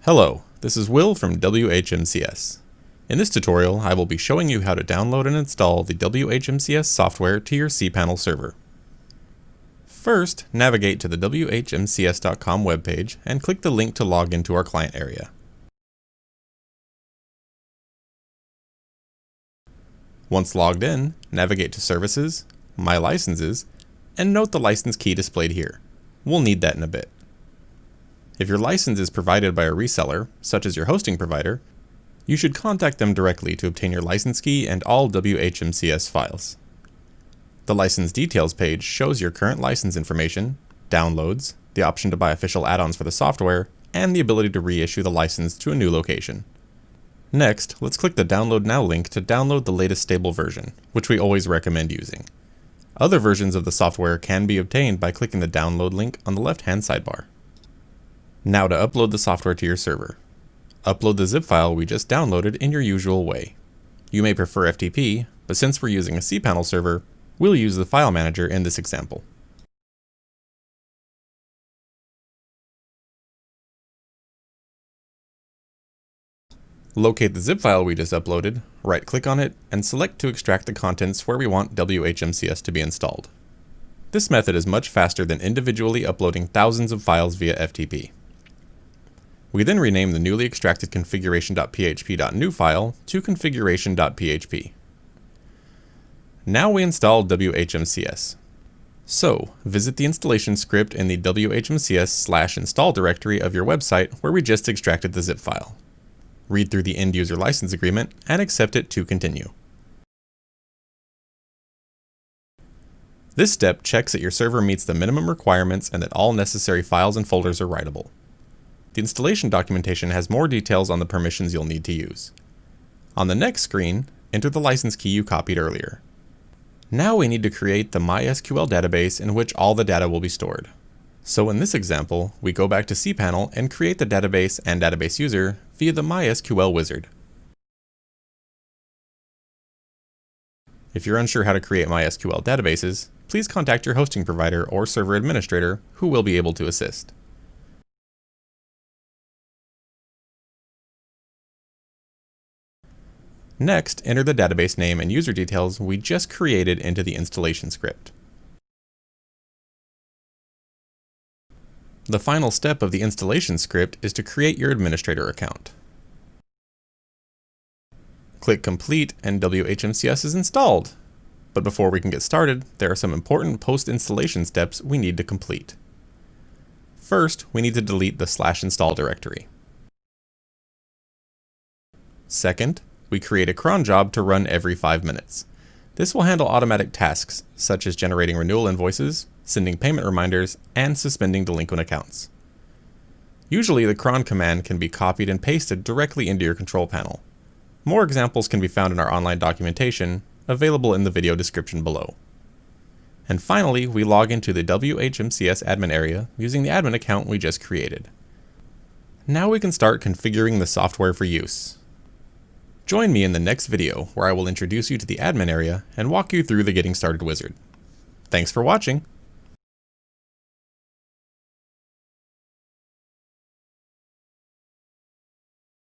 Hello, this is Will from WHMCS. In this tutorial, I will be showing you how to download and install the WHMCS software to your cPanel server. First, navigate to the WHMCS.com webpage and click the link to log into our client area. Once logged in, navigate to Services, My Licenses, and note the license key displayed here. We'll need that in a bit. If your license is provided by a reseller, such as your hosting provider, you should contact them directly to obtain your license key and all WHMCS files. The license details page shows your current license information, downloads, the option to buy official add-ons for the software, and the ability to reissue the license to a new location. Next, let's click the Download Now link to download the latest stable version, which we always recommend using. Other versions of the software can be obtained by clicking the Download link on the left-hand sidebar. Now to upload the software to your server. Upload the zip file we just downloaded in your usual way. You may prefer FTP, but since we're using a cPanel server, we'll use the file manager in this example. Locate the zip file we just uploaded, right-click on it, and select to extract the contents where we want WHMCS to be installed. This method is much faster than individually uploading thousands of files via FTP. We then rename the newly extracted configuration.php.new file to configuration.php. Now we install WHMCS. So, visit the installation script in the WHMCS/install directory of your website where we just extracted the zip file. Read through the end-user license agreement and accept it to continue. This step checks that your server meets the minimum requirements and that all necessary files and folders are writable. The installation documentation has more details on the permissions you'll need to use. On the next screen, enter the license key you copied earlier. Now we need to create the MySQL database in which all the data will be stored. So in this example, we go back to cPanel and create the database and database user via the MySQL wizard. If you're unsure how to create MySQL databases, please contact your hosting provider or server administrator who will be able to assist. Next, enter the database name and user details we just created into the installation script. The final step of the installation script is to create your administrator account. Click Complete and WHMCS is installed. But before we can get started, there are some important post-installation steps we need to complete. First, we need to delete the /install directory. Second, we create a cron job to run every 5 minutes. This will handle automatic tasks such as generating renewal invoices, sending payment reminders, and suspending delinquent accounts. Usually the cron command can be copied and pasted directly into your control panel. More examples can be found in our online documentation, available in the video description below. And finally, we log into the WHMCS admin area using the admin account we just created. Now we can start configuring the software for use. Join me in the next video where I will introduce you to the admin area and walk you through the Getting Started wizard. Thanks for watching!